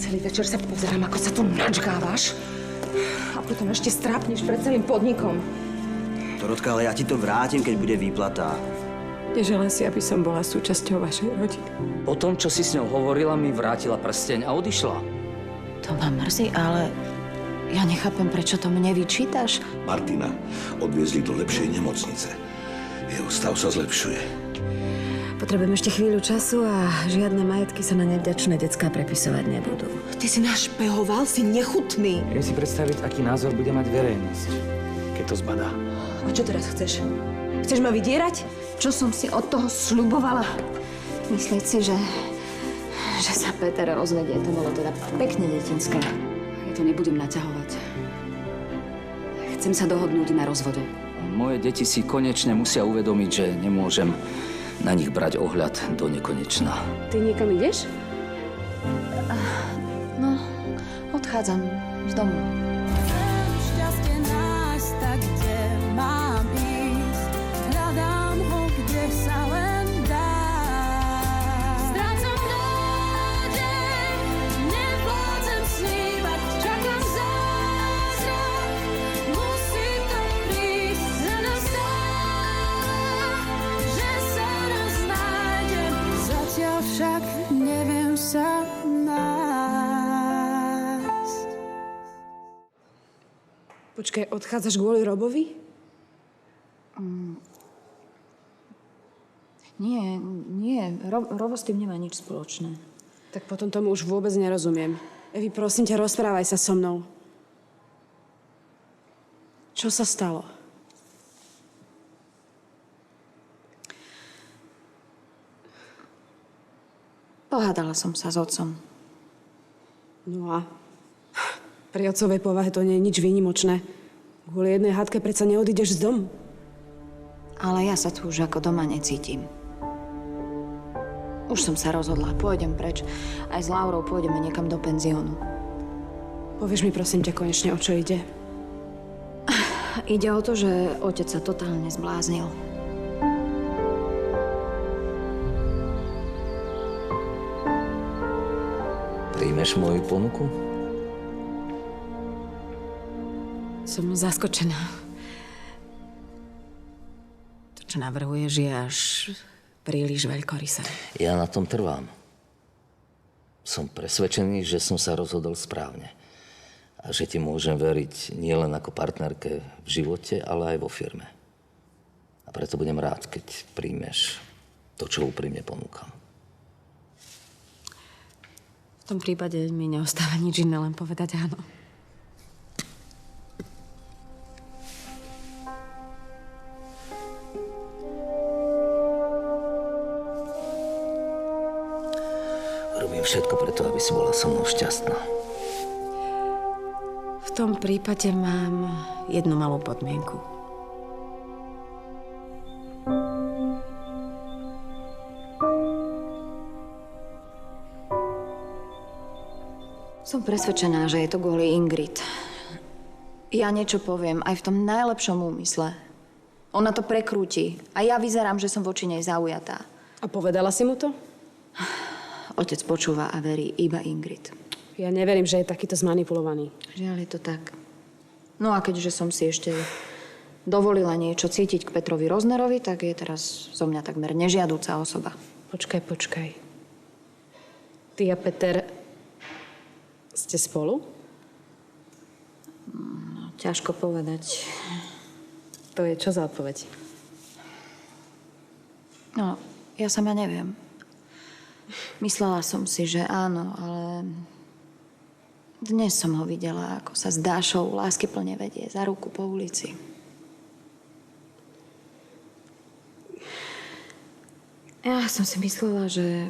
Celý večer sa pozerám, ako sa tu načkávaš. A potom ešte strápneš pred celým podnikom. Dorotka, ale ja ti to vrátim, keď bude výplata. Neželám si, aby som bola súčasťou vašej rodiny. Po tom, čo si s ňou hovorila, mi vrátila prsteň a odišla. To ma mrzí, ale ja nechápem, prečo to mne vyčítaš. Martina odviezli do lepšej nemocnice. Jeho stav sa zlepšuje. Potrebujem ešte chvíľu času a žiadne majetky sa na nevďačné decká prepisovať nebudú. Ty si našpehoval, si nechutný. Viem si predstaviť, aký názor bude mať verejnosť, keď to zbadá. A čo teraz chceš? Chceš ma vydierať? Čo som si od toho sľubovala? Myslieť si, že sa Peter rozvedie, to bolo teda pekne detinské. Ja to nebudem naťahovať. Chcem sa dohodnúť na rozvode. Moje deti si konečne musia uvedomiť, že nemôžem na nich brať ohľad do nekonečna. Ty niekam ideš? No, odchádzam z domu. Šťastie nájsť, tak kde mám ísť? Hľadám ho, kde sa len dá. Strácam nádej, nevládzem snívať, čakám zázrak, musím tam prísť, za nás dá, že sa raz nájdem. Zatiaľ však neviem sa nájsť. Počkaj, odchádzaš kvôli Robovi? Nie, Robo s tým nemá nič spoločné. Tak potom tomu už vôbec nerozumiem. Evi, prosím ťa, rozprávaj sa so mnou. Čo sa stalo? Pohádala som sa s otcom. No a pri otcovej povahe to nie je nič výnimočné. Kvôli jednej hádke predsa neodídeš z domu. Ale ja sa tu už ako doma necítim. Už som sa rozhodla, pôjdem preč. Aj s Laurou pôjdeme niekam do penziónu. Povieš mi prosím ťa konečne, o čo ide? Ide o to, že otec sa totálne zbláznil. Príjmeš moju ponuku? Som zaskočená. To, čo navrhuješ, je až príliš veľkorysé. Ja na tom trvám. Som presvedčený, že som sa rozhodol správne. A že ti môžem veriť nielen ako partnerke v živote, ale aj vo firme. A preto budem rád, keď príjmeš to, čo úprimne ponúkam. V tom prípade mi neostáva nič iné, len povedať áno. Robím všetko preto, aby si bola so mnou šťastná. V tom prípade mám jednu malú podmienku. Som presvedčená, že je to kvôli Ingrid. Ja niečo poviem, aj v tom najlepšom úmysle. Ona to prekrúti a ja vyzerám, že som voči nej zaujatá. A povedala si mu to? Otec počúva a verí iba Ingrid. Ja neverím, že je takýto zmanipulovaný. Žiaľ, je to tak. No a keďže som si ešte dovolila niečo cítiť k Petrovi Roznerovi, tak je teraz zo mňa takmer nežiadúca osoba. Počkaj. Ty a Peter ste spolu? No, ťažko povedať. To je čo za odpoveď? No, ja sama neviem. Myslela som si, že áno, ale dnes som ho videla, ako sa s Dášou láskyplne vedie za ruku po ulici. Ja som si myslela, že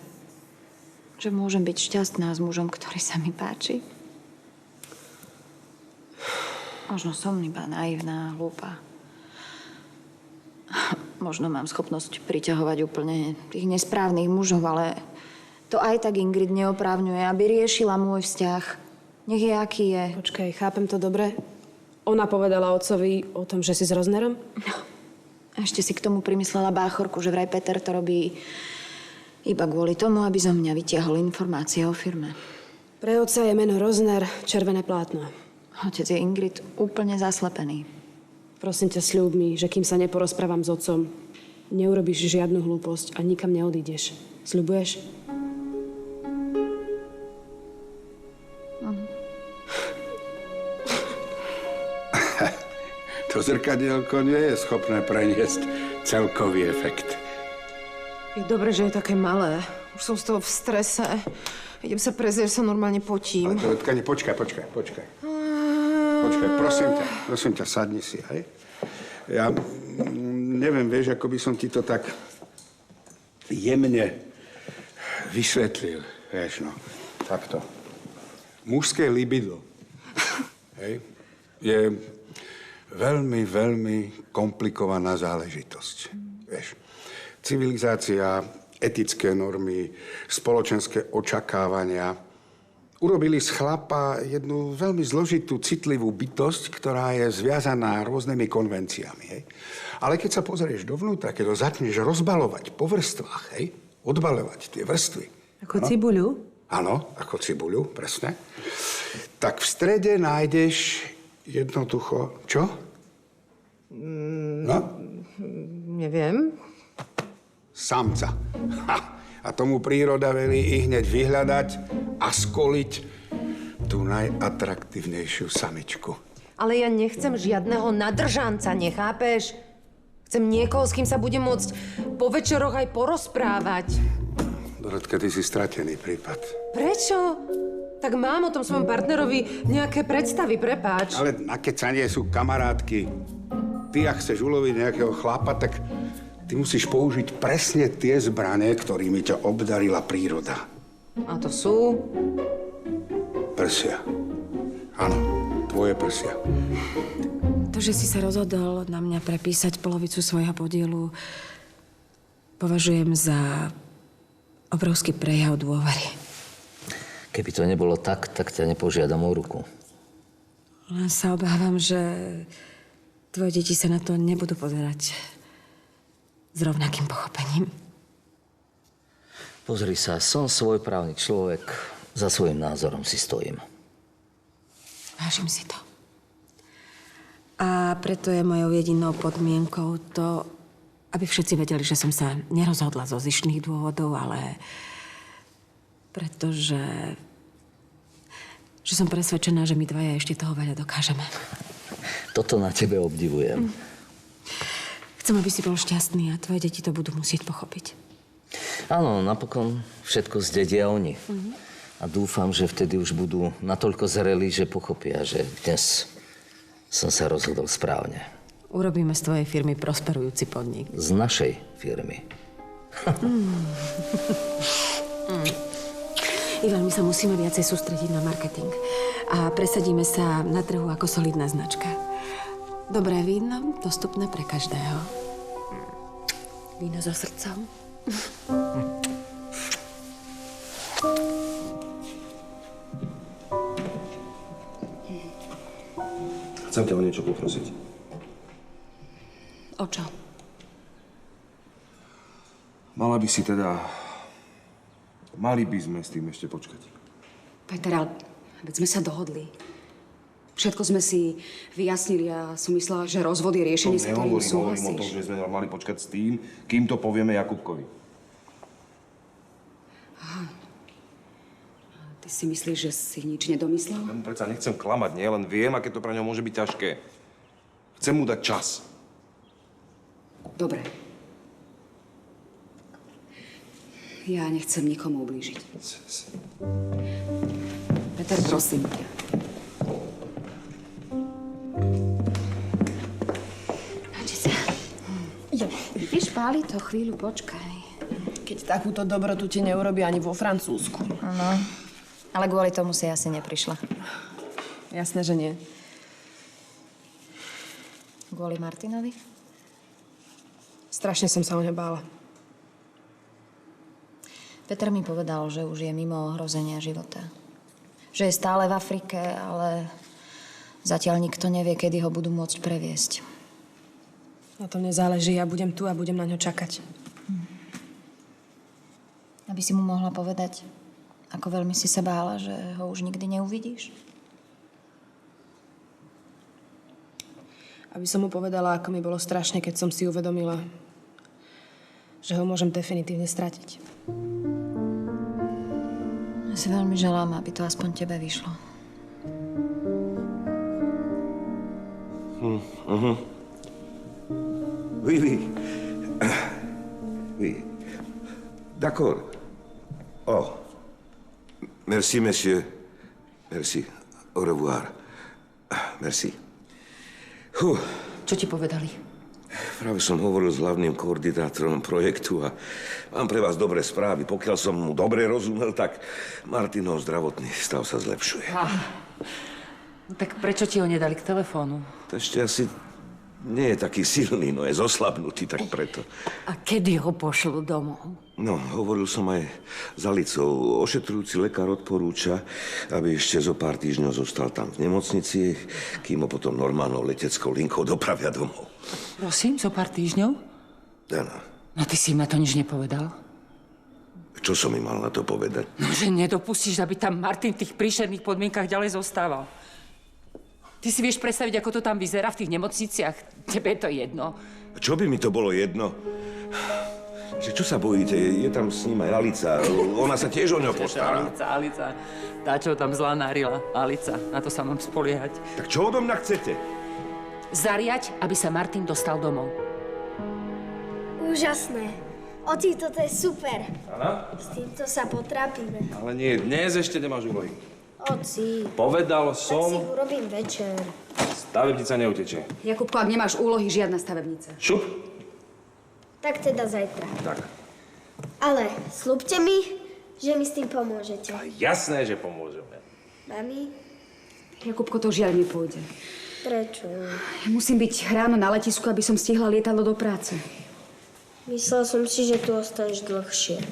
môžem byť šťastná s mužom, ktorý sa mi páči. Možno som iba naivná, hlúpa. Možno mám schopnosť priťahovať úplne tých nesprávnych mužov, ale to aj tak Ingrid neoprávňuje, aby riešila môj vzťah. Nech je, aký je. Počkaj, chápem to dobre. Ona povedala otcovi o tom, že si s Roznerom? No. A ešte si k tomu primyslela báchorku, že vraj Peter to robí iba kvôli tomu, aby zo mňa vytiahol informácie o firme. Pre otca je meno Rozner, červené plátno. Otec je Ingrid úplne zaslepený. Prosím ťa, sľub mi, že kým sa neporozprávam s otcom, neurobíš žiadnu hlúposť a nikam neodídeš. Sľubuješ? To zrkadielko nie je schopné preniesť celkový efekt. Je dobre, že je také malé. Už som z toho v strese. Idem sa prezrieť, sa normálne potím. Ale Dorotka, počkaj. Počkaj, prosím ťa, sadni si, hej? Ja neviem, vieš, ako by som ti to tak jemne vysvetlil, vieš, no. Takto. Mužské libido, hej, je veľmi, veľmi komplikovaná záležitosť, vieš. Civilizácia, etické normy, spoločenské očakávania urobili z chlapa jednu veľmi zložitú, citlivú bytosť, ktorá je zviazaná rôznymi konvenciami, hej. Ale keď sa pozrieš dovnútra, keď ho začneš rozbalovať po vrstvách, hej, odbalovať tie vrstvy. Ako cibuľu? Áno, ako cibuľu, presne. Tak v strede nájdeš jednoducho, čo? No? Neviem. Samca. Ha! A tomu príroda velí i hneď vyhľadať a skoliť tú najatraktívnejšiu samičku. Ale ja nechcem žiadneho nadržanca, nechápeš? Chcem niekoho, s kým sa budem môcť po večeroch aj porozprávať. Dorotka, ty si stratený prípad. Prečo? Tak mám o tom svojom partnerovi nejaké predstavy, prepáč. Ale na kecanie sú kamarátky. Ty, ak chceš uloviť nejakého chlapa, tak ty musíš použiť presne tie zbrane, ktorými ťa obdarila príroda. A to sú? Prsia. Áno, tvoje prsia. To, že si sa rozhodol na mňa prepísať polovicu svojho podielu, považujem za obrovský prejav dôvery. Keby to nebolo tak, tak ťa nepožiadam o ruku. Len sa obávam, že tvoje deti sa na to nebudú pozerať s rovnakým pochopením. Pozri sa, som svojprávny človek, za svojím názorom si stojím. Vážim si to. A preto je mojou jedinou podmienkou to, aby všetci vedeli, že som sa nerozhodla zo zištných dôvodov, ale pretože som presvedčená, že my dvaja ešte toho veľa dokážeme. Toto na tebe obdivujem. Chcem, aby si bol šťastný a tvoje deti to budú musieť pochopiť. Áno, napokon všetko zdedia oni. A dúfam, že vtedy už budú natoľko zrelí, že pochopia, že dnes som sa rozhodol správne. Urobíme z tvojej firmy prosperujúci podnik. Z našej firmy. Ivan, my sa musíme viacej sústrediť na marketing. A presadíme sa na trhu ako solidná značka. Dobré víno, dostupné pre každého. Víno so srdcom. Chcem ťa o niečo poprosiť. O čo? Mali by sme s tým ešte počkať. Peter, ale veď sme sa dohodli. Všetko sme si vyjasnili a som myslela, že rozvod je riešenie, s ktorým Hovorím o tom, súhlasíš. že sme mali počkať s tým, kým to povieme Jakubkovi. Ty si myslíš, že si nič nedomyslel? Ja mu predsa nechcem klamať, nie? Len viem, aké to pre ňo môže byť ťažké. Chcem mu dať čas. Dobre. Ja nechcem nikomu ublížiť. Peter, prosím ťa. Páči sa. Jo, vidíš, páli to, chvíľu počkaj. Keď takúto dobrotu ti neurobi ani vo Francúzsku. Áno, ale kvôli tomu si asi neprišla. Jasné, že nie. Kvôli Martinovi? Strašne som sa o ne bála. Peter mi povedal, že už je mimo ohrozenia života. Že je stále v Afrike, ale zatiaľ nikto nevie, kedy ho budú môcť previesť. Na tom nezáleží, ja budem tu a budem na ňo čakať. Aby si mu mohla povedať, Ako veľmi si sa bála, že ho už nikdy neuvidíš? Aby som mu povedala, ako mi bolo strašne, keď som si uvedomila, že ho môžem definitívne stratiť. Ja si veľmi želám, aby to aspoň tebe vyšlo. Oui. D'accord. Oh. Merci, monsieur. Merci. Au revoir. Merci. Čo ti povedali? Práve som hovoril s hlavným koordinátorom projektu a mám pre vás dobré správy. Pokiaľ som mu dobre rozumel, tak Martinov zdravotný stav sa zlepšuje. No tak prečo ti ho nedali k telefónu? To ešte asi nie je taký silný, no je zoslabnutý, tak preto. A kedy ho pošlú domov? No, hovoril som aj s Alicou. Ošetrujúci lekár odporúča, aby ešte zo pár týždňov zostal tam v nemocnici, kým ho potom normálnou leteckou linkou dopravia domov. Prosím, zo pár týždňov? Áno. No ty si im na to nič nepovedal? Čo som im mal na to povedať? No, že nedopustíš, aby tam Martin v tých príšerných podmienkach ďalej zostával. Ty si vieš predstaviť, ako to tam vyzerá v tých nemocniciach? Tebe je to jedno. Čo by mi to bolo jedno? Že čo sa bojíte? Je tam s ním aj Alica. Ona sa tiež o ňo postará. Alica. Tá, čo tam zlá nárila. Alica. Na to sa mám spoliehať. Tak čo odo mňa chcete? Zariať, aby sa Martin dostal domov. Úžasné. Oci, toto je super. Áno? S týmto sa potrápime. Ale nie, dnes ešte nemáš úlohy. Oci. Povedal Tak si som, ich urobím večer. stavebnica neutečie. Jakubko, ak nemáš úlohy, žiadna stavebnica. Šup. Tak teda zajtra. Tak. Ale slúbte mi, že mi s tým pomôžete. Jasné, že pomôžeme. Mami? Jakubko, to žiaľ nepôjde. Prečo? Ja musím byť ráno na letisku, aby som stihla lietadlo do práce. Myslel som si, že tu ostaneš dlhšie.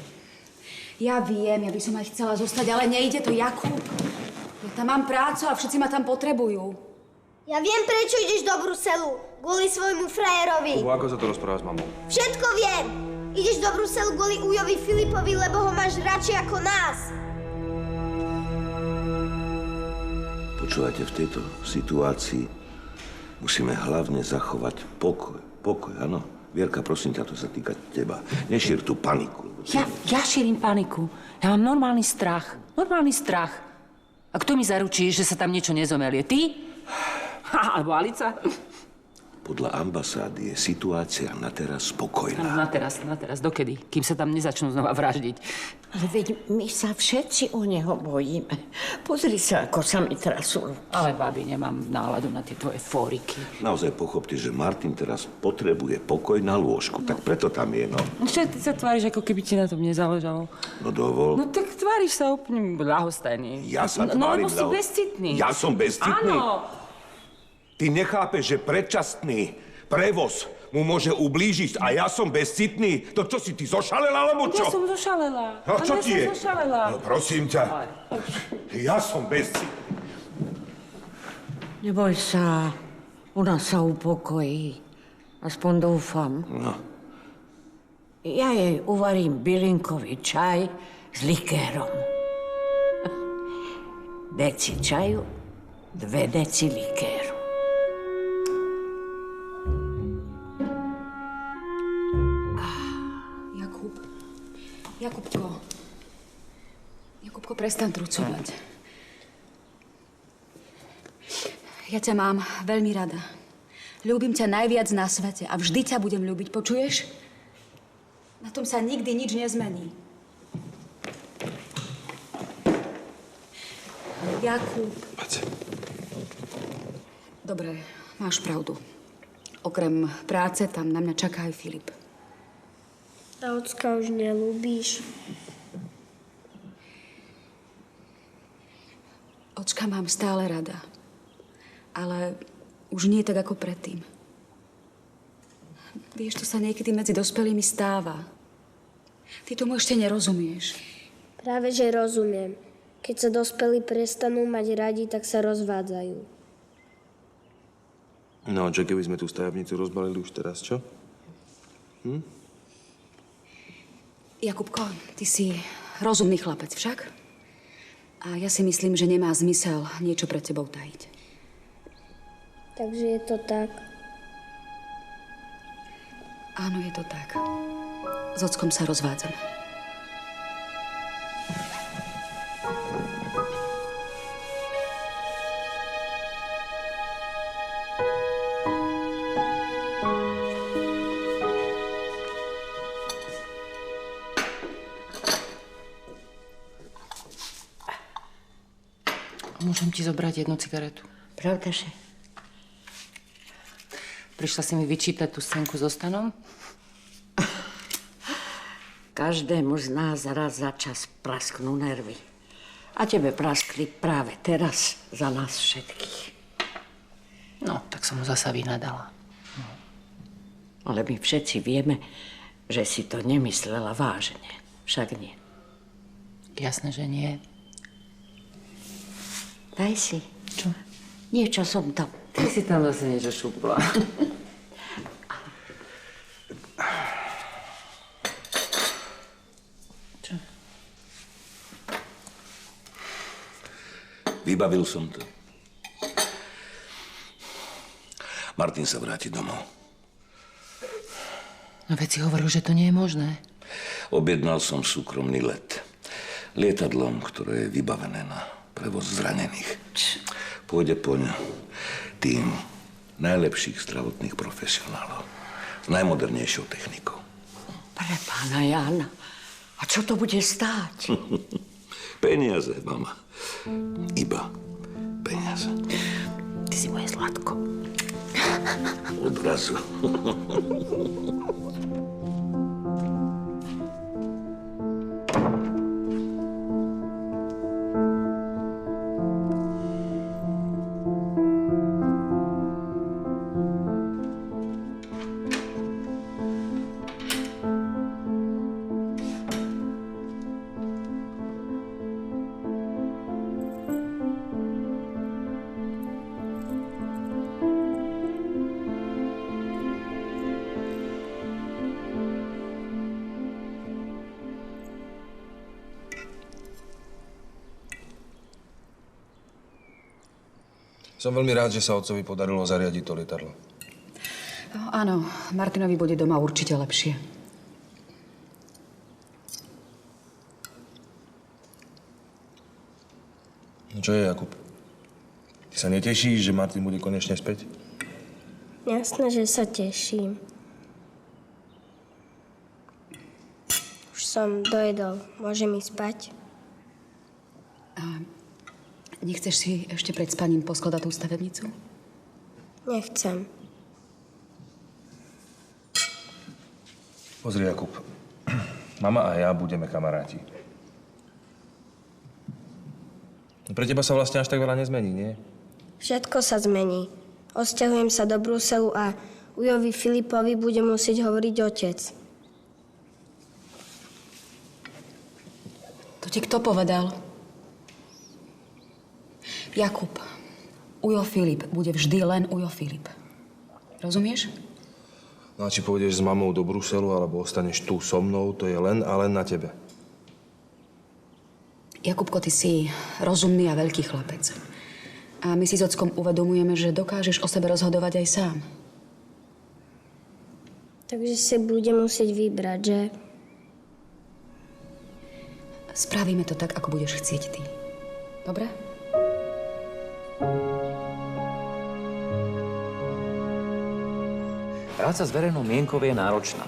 Ja viem, ja by som aj chcela zostať, ale nejde to, Jakub. Ja tam mám prácu a všetci ma tam potrebujú. Ja viem, prečo ideš do Bruselu. Kvôli svojmu frajerovi. Kubo, ako sa to rozpráva s mamou? Všetko viem. Ideš do Bruselu kvôli Ujovi Filipovi, lebo ho máš radšej ako nás. Počúvate, v tejto situácii musíme hlavne zachovať pokoj. Pokoj, áno? Vierka, prosím ťa, to sa týka teba. Nešír tú paniku. Ja šírim paniku. Ja mám normálny strach. Normálny strach. A kto mi zaručí, že sa tam niečo nezomelie? Ty? Alebo Alica? Podľa ambasády je situácia na teraz spokojná. Na teraz. Dokedy? Kým sa tam nezačnú znova vraždiť. Ale veď my sa všetci o neho bojíme. Pozri sa, ako sa mi trasú. Ale, babi, nemám náladu na tie tvoje fóriky. Naozaj pochopte, že Martin teraz potrebuje pokoj na lôžku. Tak preto tam je, no. Čo ty sa tváriš, ako keby ti na tom nezáležalo? No dovol. No tak tváriš sa úplne ľahostajný. Ja sa No tvárim lebo si bezcitný. Ja som bezcitný? Áno. Ty nechápeš, že predčasný prevoz mu môže ublížiť a ja som bezcitný? To čo si, ty zošalela, alebo čo? Ja som zošalela. No čo ti je? Zošalela. No, prosím ťa. Ja som bezcitný. Neboj sa, ona sa upokojí. Aspoň dúfam. No. Ja jej uvarím bylinkový čaj s likérom. Deci čaju, 2 deci likéru. Jakubko, prestaň trucovať. Ja ťa mám veľmi rada. Ľúbim ťa najviac na svete a vždy ťa budem ľúbiť, počuješ? Na tom sa nikdy nič nezmení. Jakub. Poď. Dobre, máš pravdu. Okrem práce tam na mňa čaká aj Filip. A ocka už nelúbíš. Ocka mám stále rada. Ale už nie tak ako predtým. Vieš, to sa niekedy medzi dospelými stáva. Ty tomu ešte nerozumieš. Práve, že rozumiem. Keď sa dospelí prestanú mať radi, tak sa rozvádzajú. No, čo keby sme tú stavebnicu rozbalili už teraz, čo? Jakubko, ty si rozumný chlapec, však? A ja si myslím, že nemá zmysel niečo pred sebou tajiť. Takže je to tak. Áno, je to tak. S ockom sa rozvádzame. Môžem ti zobrať jednu cigaretu? Pravda, že? Prišla si mi vyčítať tú scénku so Stanom? Každému z nás raz za čas prasknú nervy. A tebe praskli práve teraz za nás všetkých. No, tak som mu zasa vynadala. Ale my všetci vieme, že si to nemyslela vážne. Však nie. Jasné, že nie. Daj si. Čo? Niečo som tam. Ty si tam zase niečo šupla. Čo? Vybavil som to. Martin sa vráti domov. No veď si hovoril, že to nie je možné. Objednal som súkromný let. Lietadlom, ktoré je vybavené na prevoz zranených. Pôjde poň tým najlepších zdravotných profesionálov. S najmodernejšou technikou. Pre pána Jána. A čo to bude stáť? Peniaze, mama. Iba peniaze. Ty si moje zlatko. Odrazu. Som veľmi rád, že sa otcovi podarilo zariadiť to lietadlo. No, áno, Martinovi bude doma určite lepšie. No čo je, Jakub? Ty sa netešíš, že Martin bude konečne späť? Jasné, že sa teším. Už som dojedol. Môžem ísť spať? Nechceš si ešte pred spaním poskladať tú stavebnicu? Nechcem. Pozri, Jakub. Mama a ja budeme kamaráti. Pre teba sa vlastne až tak veľa nezmení, nie? Všetko sa zmení. Odsťahujem sa do Bruselu a Ujovi Filipovi bude musieť hovoriť otec. To ti kto povedal? Jakub, Ujo Filip bude vždy len Ujo Filip. Rozumieš? No a či pôjdeš s mamou do Bruselu, alebo ostaneš tu so mnou, to je len a len na tebe. Jakubko, ty si rozumný a veľký chlapec. A my si s ockom uvedomujeme, že dokážeš o sebe rozhodovať aj sám. Takže si budem musieť vybrať, že? Spravíme to tak, ako budeš chcieť ty. Dobre? Práca s verejnou mienkou je náročná.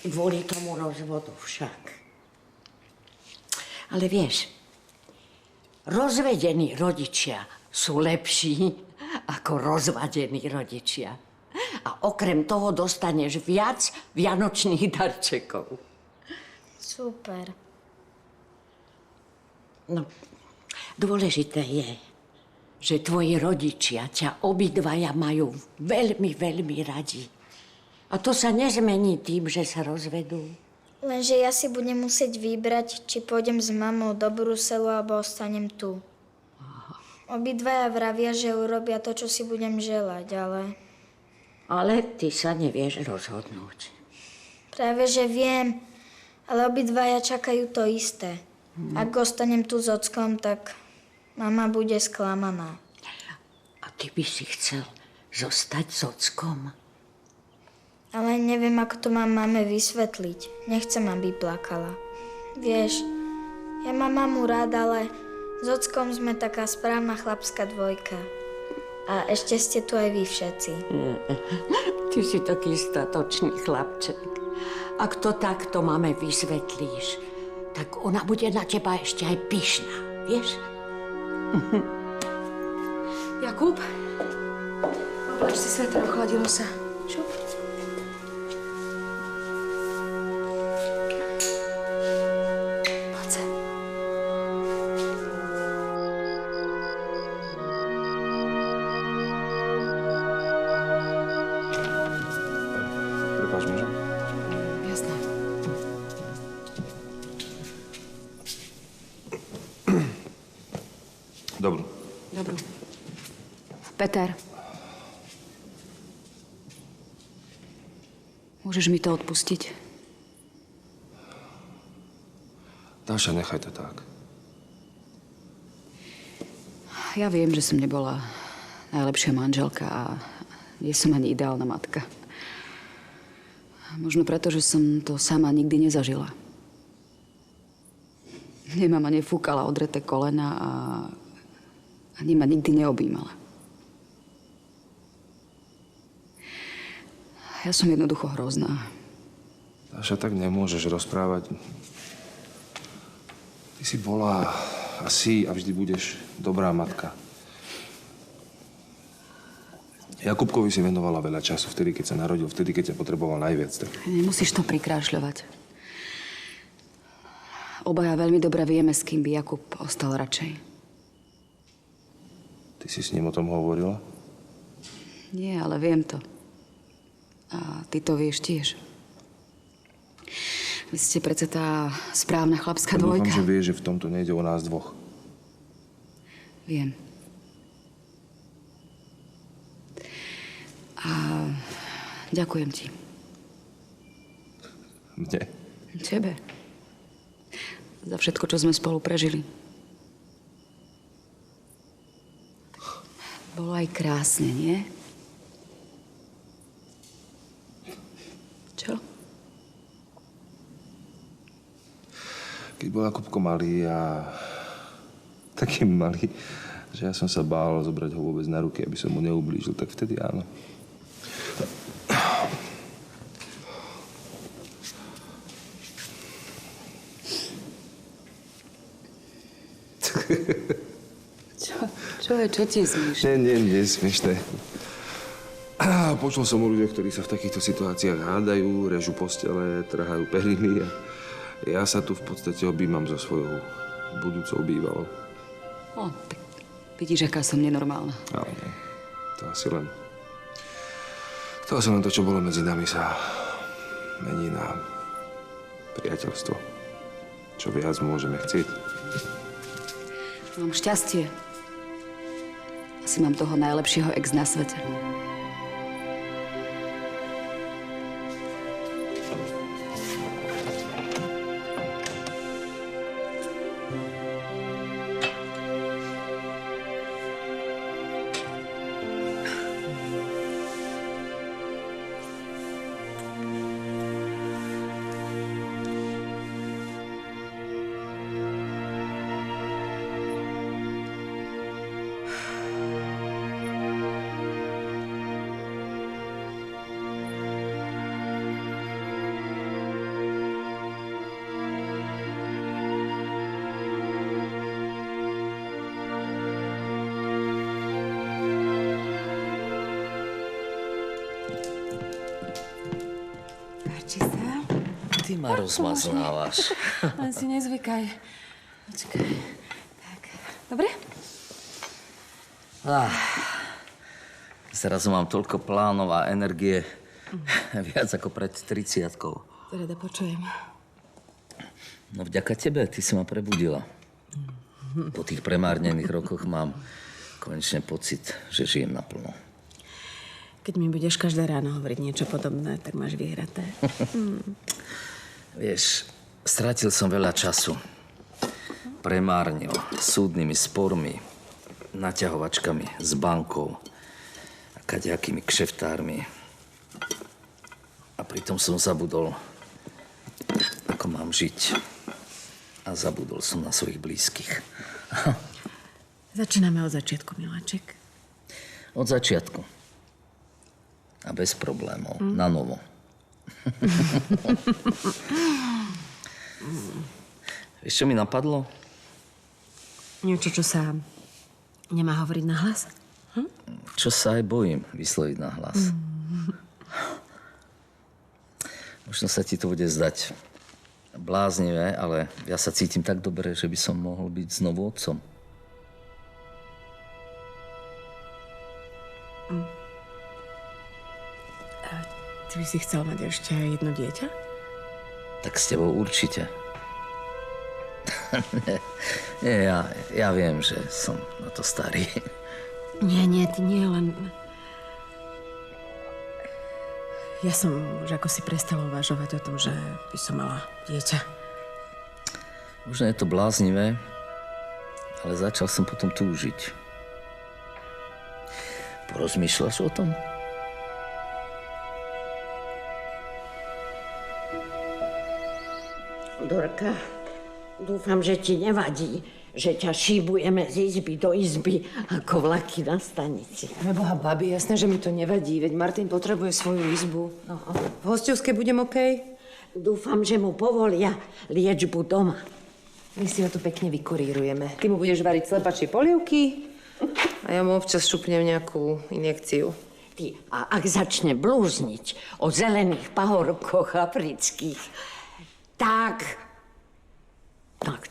Kvôli tomu rozvodu však. Ale vieš, rozvedení rodičia sú lepší ako rozvadení rodičia. A okrem toho dostaneš viac vianočných darčekov. Super. No, dôležité je, že tvoji rodičia ťa obidvaja majú veľmi, veľmi radi. A to sa nezmení tým, že sa rozvedú. Lenže ja si budem musieť vybrať, či pôjdem s mamou do Bruselu, alebo ostanem tu. Obidvaja vravia, že urobia to, čo si budem želať, ale... Ale ty sa nevieš rozhodnúť. Práve, že viem, ale obidvaja čakajú to isté. Ak ostanem tu s ockom, tak mama bude sklamaná. A ty by si chcel zostať s ockom? Ale neviem, ako to mám mame vysvetliť. Nechcem, aby plakala. Vieš, ja mám mamu rád, ale s ockom sme taká správna chlapská dvojka. A ešte ste tu aj vy všetci. Ty si taký statočný chlapček. Ak to takto mame vysvetlíš, tak ona bude na teba ešte aj pyšná, vieš? Jakub? Oblač si sveter, ochladilo sa. Čo? Poď sa. Prepáč, môžem? Jasné. Dobrú. Dobrú. Peter. Môžeš mi to odpustiť? Dáša, nechaj to tak. Ja viem, že som nebola najlepšia manželka a nie som ani ideálna matka. Možno preto, že som to sama nikdy nezažila. Mne mama nefúkala odreté kolena a ani ma nikdy neobjímala. Ja som jednoducho hrozná. Dáša, tak nemôžeš rozprávať. Ty si bola a si a vždy budeš dobrá matka. Jakubkovi si venovala veľa času vtedy, keď sa narodil, vtedy, keď ťa potreboval najviac. Tak... Nemusíš to prikrášľovať. Obaja veľmi dobre vieme, s kým by Jakub ostal radšej. Ty si s ním o tom hovorila? Nie, ale viem to. A ty to vieš tiež. Vy ste predsa tá správna chlapská dvojka. Dúfam, že vieš, že v tomto nejde o nás dvoch. Viem. A ďakujem ti. Mne? Tebe. Za všetko, čo sme spolu prežili. Bolo aj krásne, nie? Čo? Keď bol Jakubko malý a taký malý, že ja som sa bál zobrať ho vôbec na ruky, aby som mu neublížil, tak vtedy áno. Čo ti je smiešné? Nie, smiešné. Počul som o ľuďoch, ktorí sa v takýchto situáciách hádajú, režu postele, trhajú periny a ja sa tu v podstate objímam so svojou budúcou bývalou. Tak vidíš, aká som nenormálna. Ale nie. To asi len to, čo bolo medzi nami, sa mení na priateľstvo. Čo viac môžeme chcieť. Mám šťastie. Asi mám toho najlepšieho ex na svete. Páči sa? Ty ma rozmaznávaš. Len si nezvykaj. Počkaj. Tak. Dobre? Zrazu mám toľko plánov a energie. Viac ako pred 30-kou. To rada počujem. No vďaka tebe, ty si ma prebudila. Po tých premárnených rokoch mám konečne pocit, že žijem naplno. Keď mi budeš každé ráno hovoriť niečo podobné, tak máš vyhraté. Vieš, stratil som veľa času. Premárnil súdnymi spormi, naťahovačkami s bankou a kadejakými kšeftármi. A pritom som zabudol, ako mám žiť. A zabudol som na svojich blízkych. Začíname od začiatku, miláček. Od začiatku. A bez problémov. Na novo. Vieš, čo mi napadlo? Niečo, čo sa nemá hovoriť na hlas? Čo sa aj bojím vysloviť na hlas. Možno sa ti to bude zdať bláznivé, ale ja sa cítim tak dobre, že by som mohol byť znovu otcom. A ty by si chcel mať ešte aj jedno dieťa? Tak s tebou určite. Nie, ja viem, že som na to starý. Nie, ty nie, len... Ja som už ako si prestala uvažovať o tom, že by som mala dieťa. Možno je to bláznivé, ale začal som potom túžiť. Porozmýšľaš o tom? Dorka, dúfam, že ti nevadí, že ťa šíbujeme z izby do izby ako vlaky na stanici. Preboha, babi, jasné, že mi to nevadí, veď Martin potrebuje svoju izbu. No, v hostovskej budem okej? Dúfam, že mu povolia liečbu doma. My si ho tu pekne vykurírujeme. Ty mu budeš variť slepačie polievky a ja mu občas šupnem nejakú injekciu. Ty, a ak začne blúzniť o zelených pahorkoch afrických, tak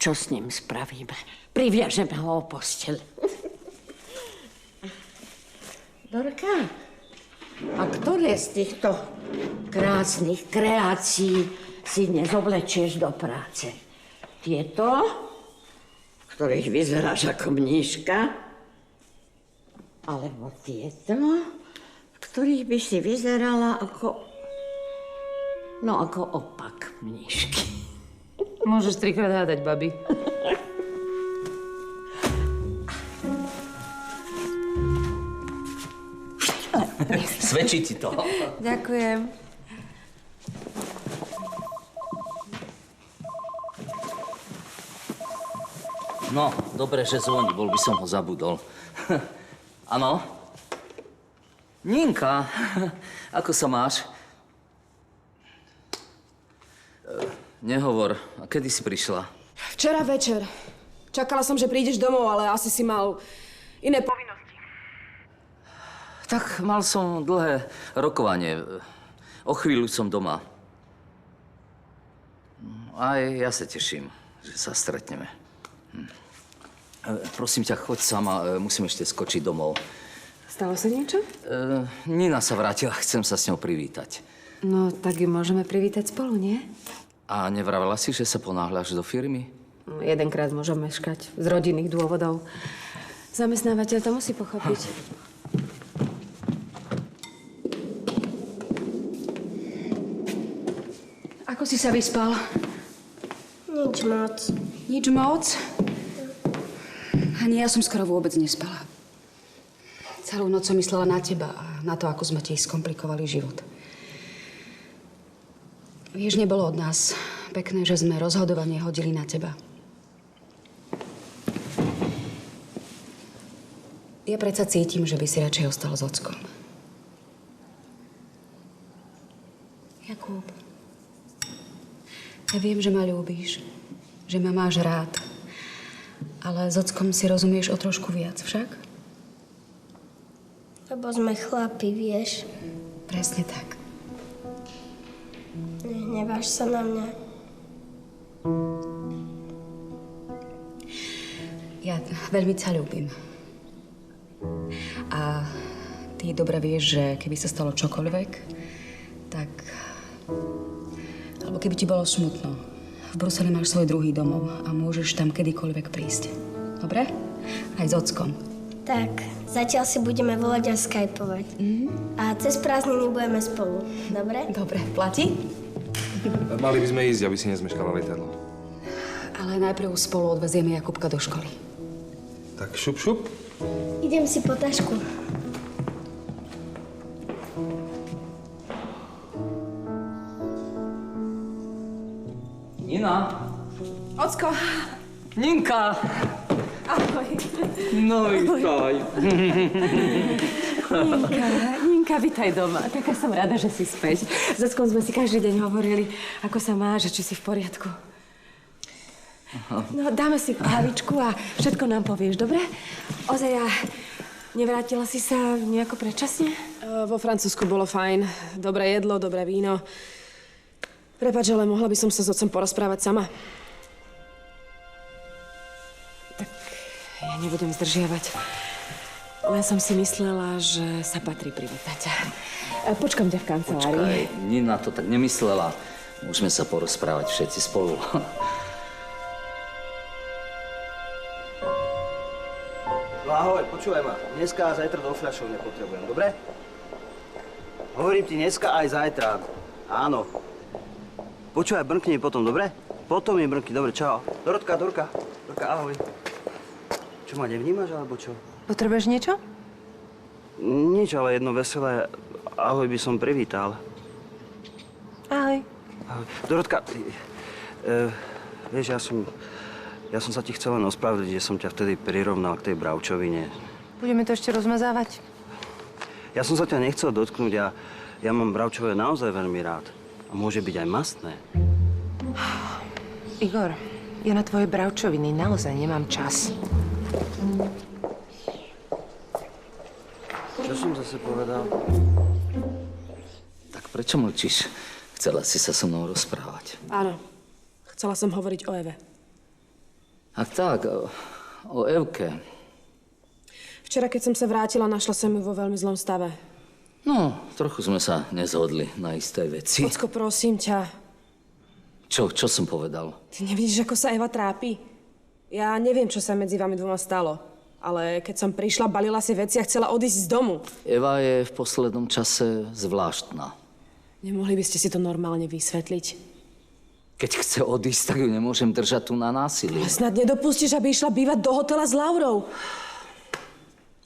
čo s ním spravíme? Priviažeme ho o posteľ. Dorka, a ktoré z týchto krásnych kreácií si dnes oblečieš do práce? Tieto, ktorých vyzeráš ako mníška? Alebo tieto, ktorých by si vyzerala ako... No, ako opak mníšky. Môžeš 3-krát hádať, babi. Svedčí ti to. Ďakujem. No, dobre, že zvoní, bol by som ho zabudol. Áno? Ninka, ako sa máš? Nehovor, a kedy si prišla? Včera večer. Čakala som, že prídeš domov, ale asi si mal iné povinnosti. Tak mal som dlhé rokovanie. O chvíľu som doma. Aj ja sa teším, že sa stretneme. Prosím ťa, choď sama, musím ešte skočiť domov. Stalo sa niečo? Nina sa vrátila, chcem sa s ňou privítať. No, tak ju môžeme privítať spolu, nie? A nevravela si, že sa ponáhľaš do firmy? Jedenkrát môžem meškať z rodinných dôvodov. Zamestnávateľ to musí pochopiť. Ako si sa vyspal? Nič moc. Nič moc? Ani ja som skoro vôbec nespala. Celú noc som myslela na teba a na to, ako sme ti skomplikovali život. Vieš, nebolo od nás pekné, že sme rozhodovanie hodili na teba. Ja predsa cítim, že by si radšej ostal s ockom. Jakub, ja viem, že ma ľúbíš, že ma máš rád, ale s ockom si rozumieš o trošku viac však? Lebo sme chlapi, vieš. Presne tak. Nie. Nehneváš sa na mňa? Ja veľmi ťa ľúbim. A ty dobre vieš, že keby sa stalo čokoľvek, tak... Alebo keby ti bolo smutno. V Bruseli máš svoj druhý domov a môžeš tam kedykoľvek prísť. Dobre? Aj s ockom. Tak, zatiaľ si budeme volať a skypovať. A cez prázdniny budeme spolu. Dobre? Dobre, platí? Mali by sme ísť, aby si nezmeškala lietadlo. Ale najprv spolu odvezieme Jakubka do školy. Tak šup, šup. Idem si po tašku. Nina. Ocko. Ninka. Ahoj. No, vítaj. Ninka, vítaj doma. Taká som rada, že si späť. S Ockom sme si každý deň hovorili, ako sa máš, či si v poriadku. Aha. No, dáme si kávičku a všetko nám povieš, dobre? Ozeja, nevrátila si sa nejako predčasne? Vo Francúzsku bolo fajn. Dobré jedlo, dobré víno. Prepáč, ale mohla by som sa s Otcom porozprávať sama. Ja nebudem zdržiavať. Len som si myslela, že sa patrí privítať. Počkám ťa v kancelárii. Počkaj, Nina to tak nemyslela. Môžeme sa porozprávať všetci spolu. No ahoj, počúvaj ma. Dneska a zajtra do fľašov nepotrebujem, dobre? Hovorím ti dneska aj zajtra. Áno. Počúvaj, brnkni mi potom, dobre? Potom mi brnkni, dobre, čau. Dorotka, ahoj. Čo, ma nevnímaš, alebo čo? Potrebuješ niečo? Nič, ale jedno veselé ahoj by som privítal. Ahoj. Ahoj. Dorotka, vieš, ja som sa ti chcel len ospravedliť, že som ťa vtedy prirovnal k tej bravčovine. Budeme to ešte rozmazávať? Ja som sa ťa nechcel dotknúť a ja mám bravčové naozaj veľmi rád. A môže byť aj mastné. Igor, ja na tvoje bravčoviny naozaj nemám čas. Čo som zase povedal? Tak prečo mlčíš? Chcela si sa so mnou rozprávať. Áno. Chcela som hovoriť o Eve. Ak tak, o Evke. Včera, keď som sa vrátila, našla som ju vo veľmi zlom stave. No, trochu sme sa nezhodli na isté veci. Ocko, prosím ťa. Čo som povedal? Ty nevidíš, ako sa Eva trápi? Ja neviem, čo sa medzi vami dvoma stalo. Ale keď som prišla, balila si veci a chcela odísť z domu. Eva je v poslednom čase zvláštna. Nemohli by ste si to normálne vysvetliť? Keď chce odísť, tak ju nemôžem držať tu na násilí. Ale snad nedopustíš, aby išla bývať do hotela s Laurou.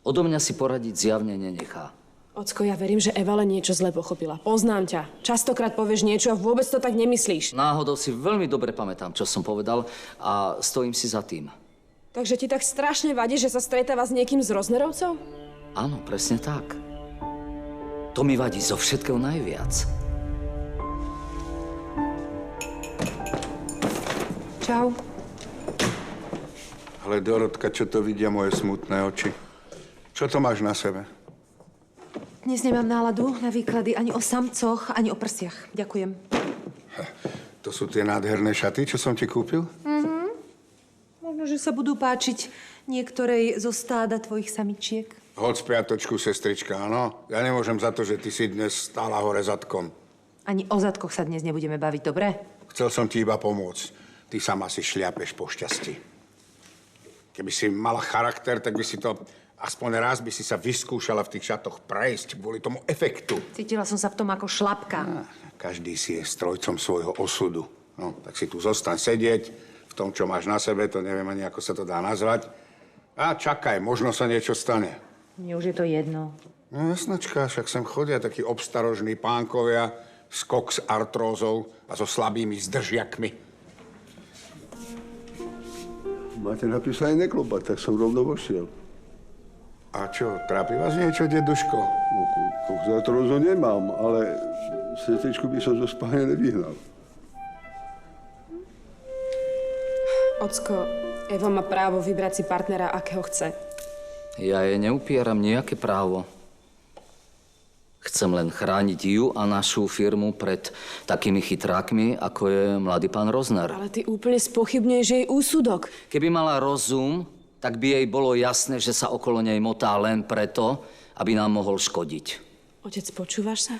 Odo mňa si poradiť zjavne nenechá. Ocko, ja verím, že Eva len niečo zle pochopila. Poznám ťa. Častokrát povieš niečo a vôbec to tak nemyslíš. Náhodou si veľmi dobre pamätám, čo som povedal a stojím si za tým. Takže ti tak strašne vadí, že sa stretáva s niekým z Roznerovcov? Áno, presne tak. To mi vadí zo všetkého najviac. Čau. Ale Dorotka, čo to vidia moje smutné oči? Čo to máš na sebe? Dnes nemám náladu na výklady ani o samcoch, ani o prsiach. Ďakujem. To sú tie nádherné šaty, čo som ti kúpil? Možno, že sa budú páčiť niektorej zo stáda tvojich samičiek. Hoď spiatočku, sestrička, áno? Ja nemôžem za to, že ty si dnes stála hore zadkom. Ani o zadkoch sa dnes nebudeme baviť, dobre? Chcel som ti iba pomôcť. Ty sama si šliapeš po šťastí. Keby si mala charakter, tak by si to... Aspoň raz by si sa vyskúšala v tých šatoch prejsť kvôli tomu efektu. Cítila som sa v tom ako šlapka. Každý si je strojcom svojho osudu. No, tak si tu zostaň sedieť v tom, čo máš na sebe, to neviem ani, ako sa to dá nazvať. A čakaj, možno sa niečo stane. Mne už je to jedno. No jasnačka, však sem chodia takí obstarožní pánkovia, skok s artrózou a so slabými zdržiakmi. Máte napísané neklopať, tak som rovno vošiel. A čo, trápi vás niečo, deduško? No, za artrózu nemám, ale sestričku by som zo spáne nevyhnal. Ocko, Eva má právo vybrať si partnera, akého chce. Ja jej neupieram nejaké právo. Chcem len chrániť ju a našu firmu pred takými chytrákmi, ako je mladý pán Rozner. Ale ty úplne spochybňuješ jej úsudok. Keby mala rozum, tak by jej bolo jasné, že sa okolo nej motá len preto, aby nám mohol škodiť. Otec, počúvaš sa?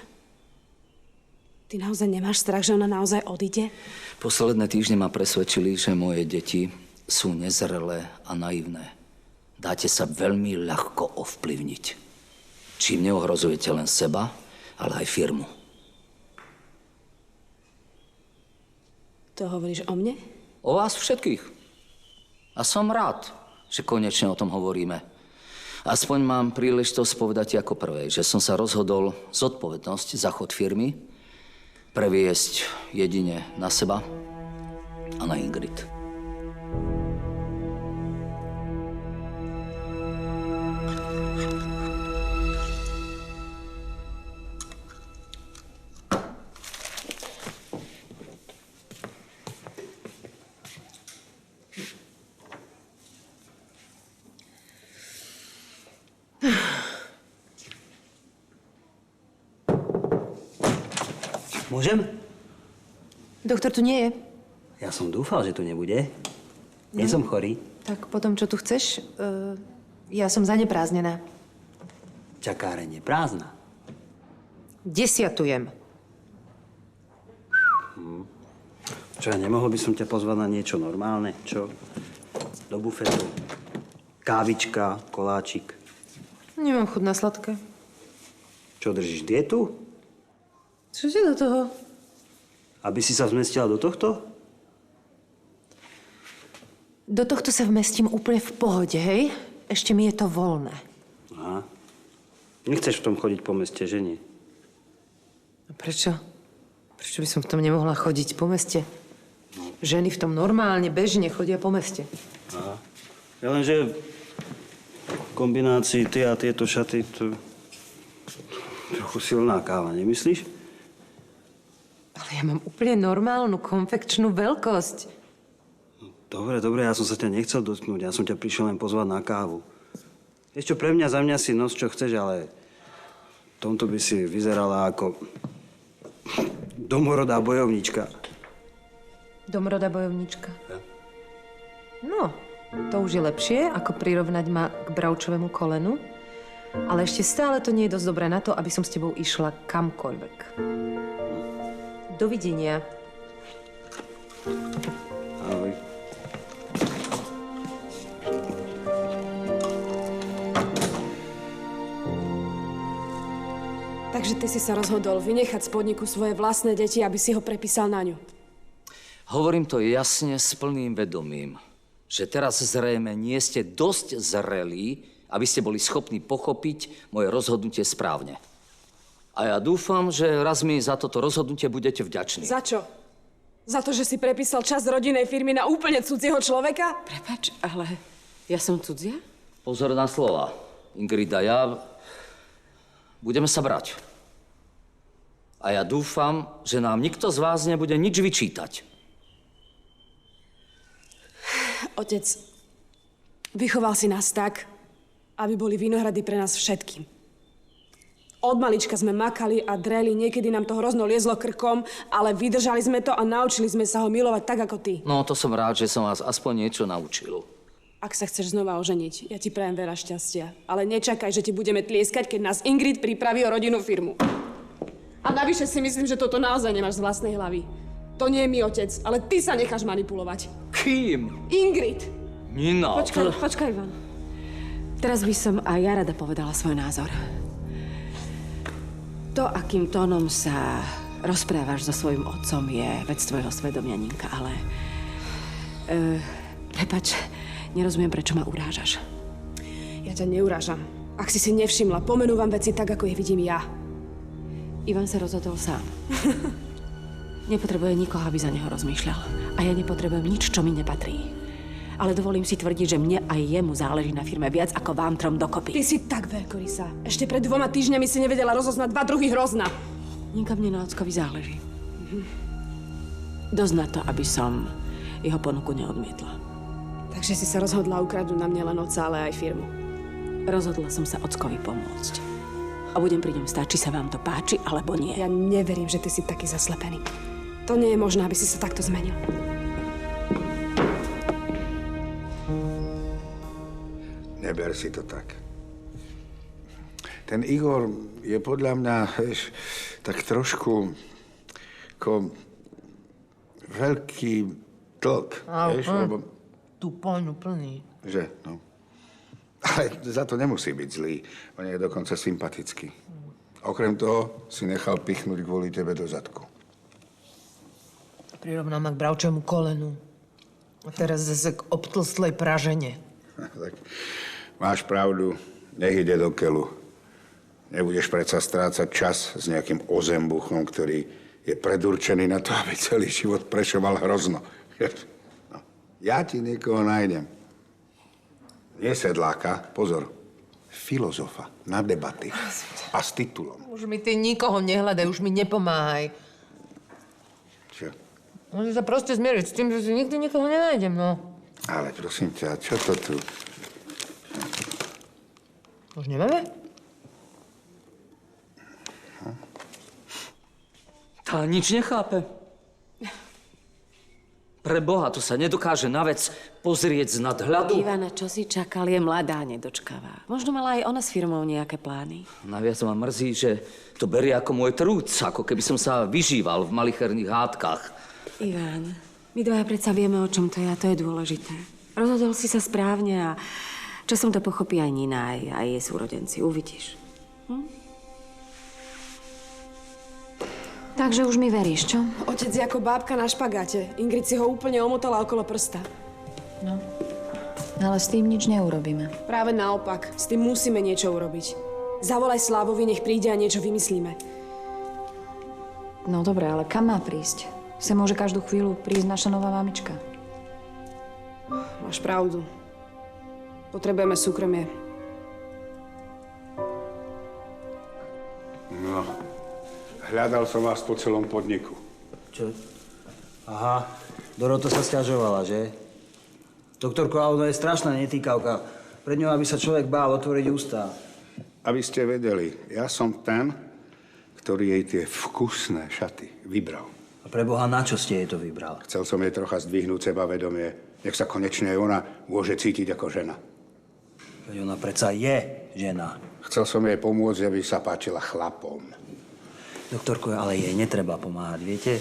Ty naozaj nemáš strach, že ona naozaj odíde? Posledné týždne ma presvedčili, že moje deti sú nezrelé a naivné. Dáte sa veľmi ľahko ovplyvniť. Čím neohrozujete len seba, ale aj firmu. To hovoríš o mne? O vás všetkých. A som rád, že konečne o tom hovoríme. Aspoň mám príležitosť povedať ako prvej, že som sa rozhodol zodpovednosť za chod firmy previesť jedine na seba a na Ingrid. Môžem? Doktor tu nie je. Ja som dúfal, že tu nebude. Nie som chorý. Tak potom, čo tu chceš, ja som zaneprázdnená. Čakáreň je prázdna. Desiatujem. Čo, nemohol by som ťa pozvať na niečo normálne? Čo? Do bufetu. Kávička, koláčik. Nemám chuť na sladké. Čo, držíš dietu? Čože do toho? Aby si sa zmestila do tohto? Do tohto sa vmestím úplne v pohode, hej? Ešte mi je to voľné. Aha. Nechceš v tom chodiť po meste, že nie? A prečo? Prečo by som v tom nemohla chodiť po meste? Ženy v tom normálne, bežne chodia po meste. Aha. Ja lenže v kombinácii ty a tieto šaty, to trochu silná káva, nemyslíš? Ale ja mám úplne normálnu konfekčnú veľkosť. Dobre, ja som sa ťa nechcel dotknúť. Ja som ťa prišiel len pozvať na kávu. Vieš čo, pre mňa, za mňa si nos, čo chceš, ale v tomto by si vyzerala ako domorodá bojovnička. Domorodá bojovnička. Ja. No, to už je lepšie, ako prirovnať ma k bravčovému kolenu. Ale ešte stále to nie je dosť dobré na to, aby som s tebou išla kamkoľvek. Dovidenia. Ahoj. Takže ty si sa rozhodol vynechať z podniku svoje vlastné deti, aby si ho prepísal na ňu. Hovorím to jasne s plným vedomím, že teraz zrejme nie ste dosť zrelí, aby ste boli schopní pochopiť moje rozhodnutie správne. A ja dúfam, že raz mi za toto rozhodnutie budete vďační. Za čo? Za to, že si prepísal časť rodinnej firmy na úplne cudzieho človeka? Prepač, ale ja som cudzia? Pozor na slova. Ingrid a ja budeme sa brať. A ja dúfam, že nám nikto z vás nebude nič vyčítať. Otec, vychoval si nás tak, aby boli vinohrady pre nás všetkým. Od malička sme makali a dreli, niekedy nám to hrozno liezlo krkom, ale vydržali sme to a naučili sme sa ho milovať tak, ako ty. No, to som rád, že som vás aspoň niečo naučil. Ak sa chceš znova oženiť, ja ti prajem veľa šťastia. Ale nečakaj, že ti budeme tlieskať, keď nás Ingrid pripraví o rodinnú firmu. A navyše si myslím, že toto naozaj nemáš z vlastnej hlavy. To nie je mi otec, ale ty sa necháš manipulovať. Kým? Ingrid! Nina. Počkaj, Ivan. Teraz by som aj ja rada povedala svoj názor. To, akým tónom sa rozprávaš so svojím otcom, je vec tvojho svedomia, Ninka, ale... Prepač, nerozumiem, prečo ma urážaš. Ja ťa neurážam. Ak si nevšimla, pomenúvam veci tak, ako ich vidím ja. Ivan sa rozhodol sám. Nepotrebuje nikoho, aby za neho rozmýšľal. A ja nepotrebujem nič, čo mi nepatrí. Ale dovolím si tvrdiť, že mne aj jemu záleží na firme viac ako vám trom dokopy. Ty si tak veľkorysá. Ešte pred 2 týždňami si nevedela rozoznať 2 druhy hrozna. Ninka, mne na ockovi záleží. Dosť na to, aby som jeho ponuku neodmietla. Takže si sa rozhodla ukradnúť na mňa len otca, ale aj firmu. Rozhodla som sa ockovi pomôcť. a budem pri ňom stáť, či sa vám to páči, alebo nie. Ja neverím, že ty si taký zaslepený. To nie je možné, aby si sa takto zmenil. Neber si to tak. Ten Igor je podľa mňa, vieš, tak trošku ako veľký tlk, vieš, lebo... Tu poňu plný. Že, no. Ale za to nemusí byť zlý. On je dokonca sympatický. Okrem toho si nechal pichnúť kvôli tebe do zadku. Prirovná ma k bravčovému kolenu. A teraz zase k obtlstlej pražene. Tak máš pravdu, nech ide do keľu. Nebudeš predsa strácať čas s nejakým ozembuchom, ktorý je predurčený na to, aby celý život prešoval hrozno. No. Ja ti niekoho nájdem. Nie sedláka, pozor, filozofa na debaty a s titulom. Už mi ty nikoho nehľadaj, už mi nepomáhaj. Čo? Môžeš sa proste zmieriť s tým, že si nikdy nikoho nenájdem, no. Ale prosím ťa, čo to tu? Už nemáme? Tá nič nechápe. Pre Boha, to sa nedokáže na vec pozrieť z nadhľadu. Ivana, čo si čakal, je mladá, nedočkavá. Možno mala aj ona s firmou nejaké plány. Naviac ma mrzí, že to berie ako môj trúc, ako keby som sa vyžíval v malicherných hádkach. Ivan, my dvaja predsa vieme, o čom to je a to je dôležité. Rozhodol si sa správne a časom to pochopí aj Nina, aj jej súrodenci. Uvidíš. Takže už mi veríš, čo? Otec je ako bábka na špagáte. Ingrid si ho úplne omotala okolo prsta. No. Ale s tým nič neurobíme. Práve naopak. S tým musíme niečo urobiť. Zavolaj Slávovi, nech príde a niečo vymyslíme. No dobre, ale kam má prísť? Sem môže každú chvíľu prísť naša nová mamička. Máš pravdu. Potrebujeme súkromie. No, hľadal som vás po celom podniku. Čo? Aha, Dorota sa sťažovala, že? Doktorko, ale ono je strašná netýkavka. Pred ňou, aby sa človek bál otvoriť ústa. Aby ste vedeli, ja som ten, ktorý jej tie vkusné šaty vybral. A pre Boha, na čo ste jej to vybral? Chcel som jej trocha zdvihnúť sebavedomie. Nech sa konečne aj ona môže cítiť ako žena. Veď ona predsa je žena. Chcel som jej pomôcť, aby sa páčila chlapom. Doktorko, ale jej netreba pomáhať, viete?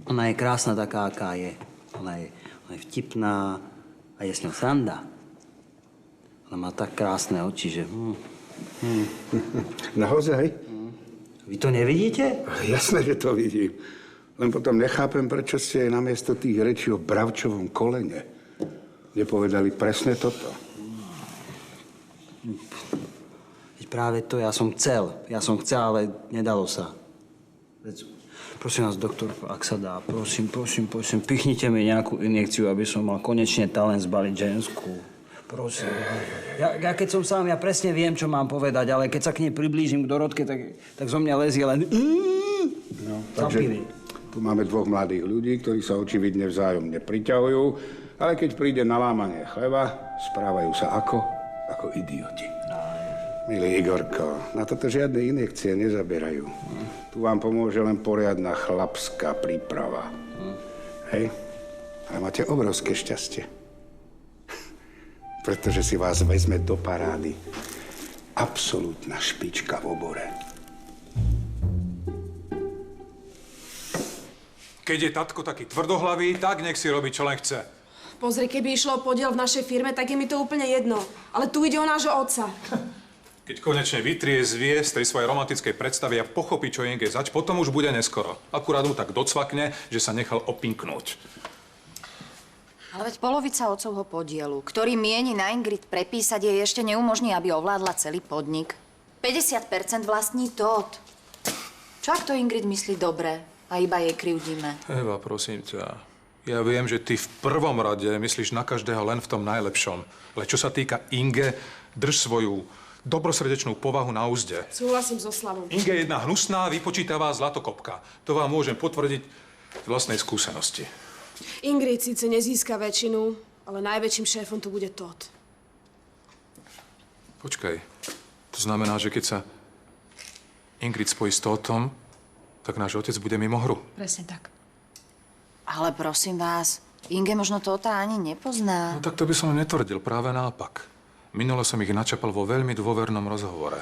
Ona je krásna taká, aká je. Ona je vtipná a je s ňou sranda. Ona má tak krásne oči, že... Naozaj? Vy to nevidíte? Jasné, že to vidím. Len potom nechápem, prečo ste namiesto tých rečí o bravčovom kolene nepovedali presne toto. Veď práve to ja som chcel. Ja som chcel, ale nedalo sa. Veď, prosím vás, doktor, ak sa dá, prosím, pichnite mi nejakú injekciu, aby som mal konečne talent zbaliť žensku. Prosím. Ja keď som sám, ja presne viem, čo mám povedať, ale keď sa k nej priblížim k Dorotke, tak zo mňa lezie len... No, takže tu máme dvoch mladých ľudí, ktorí sa očividne vzájomne priťahujú, ale keď príde na lámanie chleba, správajú sa ako idioti. Milý Igorko, na toto žiadne injekcie nezaberajú. Tu vám pomôže len poriadna chlapská príprava. Hej? Ale máte obrovské šťastie. Pretože si vás vezme do parády absolútna špička v obore. Keď je tatko taký tvrdohlavý, tak nech si robí, čo len chce. Pozri, keby išlo o podiel v našej firme, tak je mi to úplne jedno. Ale tu ide o nášho otca. Keď konečne vytriezvie z tej svojej romantickej predstavy a pochopí, čo je zač, potom už bude neskoro. Akurát mu tak docvakne, že sa nechal opinknúť. Ale veď polovica otcovho podielu, ktorý mieni na Ingrid prepísať, jej ešte neumožní, aby ovládla celý podnik. 50% vlastní Todd. Čo ak to Ingrid myslí dobre a iba jej krivdíme? Eva, prosím ťa. Ja viem, že ty v prvom rade myslíš na každého len v tom najlepšom. Ale čo sa týka Inge, drž svoju dobrosrdečnú povahu na úzde. Súhlasím so Slavom. Inge je jedna hnusná, vypočítavá zlatokopka. To vám môžem potvrdiť z vlastnej skúsenosti. Ingrid síce nezíska väčšinu, ale najväčším šéfom tu bude Todd. Počkaj. To znamená, že keď sa Ingrid spojí s Tótom, tak náš otec bude mimo hru. Presne tak. Ale prosím vás, Inge možno Tóta ani nepozná. No tak to by som netvrdil, práve naopak. Minule som ich načapal vo veľmi dôvernom rozhovore.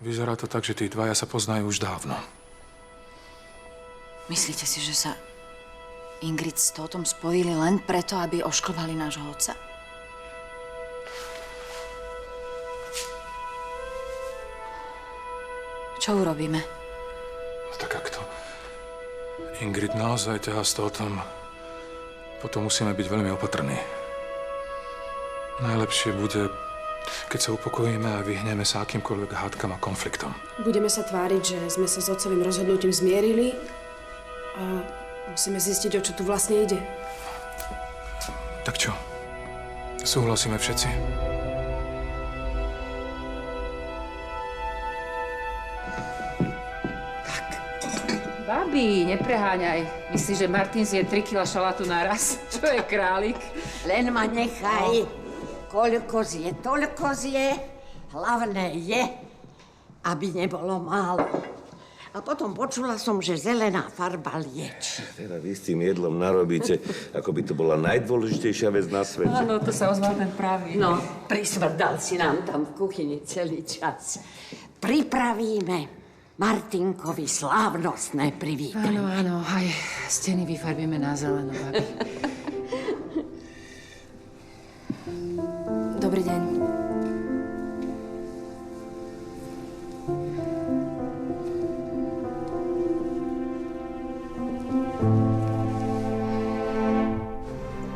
Vyzerá to tak, že tí dvaja sa poznajú už dávno. Myslíte si, že sa Ingrid s Tótom spojili len preto, aby ošklbali nášho otca? Čo urobíme? No tak ak to Ingrid naozaj ťahá s Tótom, potom musíme byť veľmi opatrní. Najlepšie bude, keď sa upokojíme a vyhneme sa akýmkoľvek hádkam a konfliktom. Budeme sa tváriť, že sme sa s otcovým rozhodnutím zmierili a musíme zistiť, o čo tu vlastne ide. Tak čo? Súhlasíme všetci? Babi, nepreháňaj. Myslíš, že Martin zje 3 kila šalátu naraz? Čo je králik? Len ma nechaj. Koľko zje, toľko zje. Hlavné je, aby nebolo málo. A potom počula som, že zelená farba lieči. Teda vy s tým jedlom narobíte, ako by to bola najdôležitejšia vec na svete. Áno, to sa ozval ten pravý. No, prisvrdal si nám tam v kuchyni celý čas. Pripravíme Martinkovi slávnostné privítanie. Áno, áno, aj steny vyfarbíme na zeleno, babi. Dobrý deň.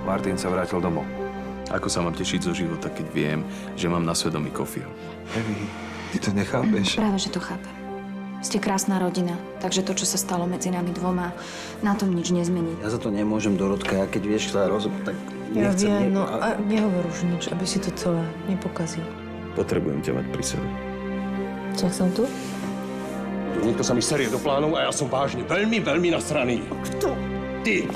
Martin sa vrátil domov. Ako sa mám tešiť zo života, keď viem, že mám na svedomí Kofiho? Evi, ty to nechápeš? Práve, že to chápem. Ste krásna rodina, takže to, čo sa stalo medzi nami dvoma, na tom nič nezmení. Ja za to nemôžem, Dorotka. Ja keď vieš, sa tak Ja nechcem... viem, no a nehovor už nič, aby si to celé nepokazil. Potrebujem ťa mať pri sebe. Tak som tu? Niekto sa mi serie do plánov a ja som vážne veľmi nasraný. Kto? Ty!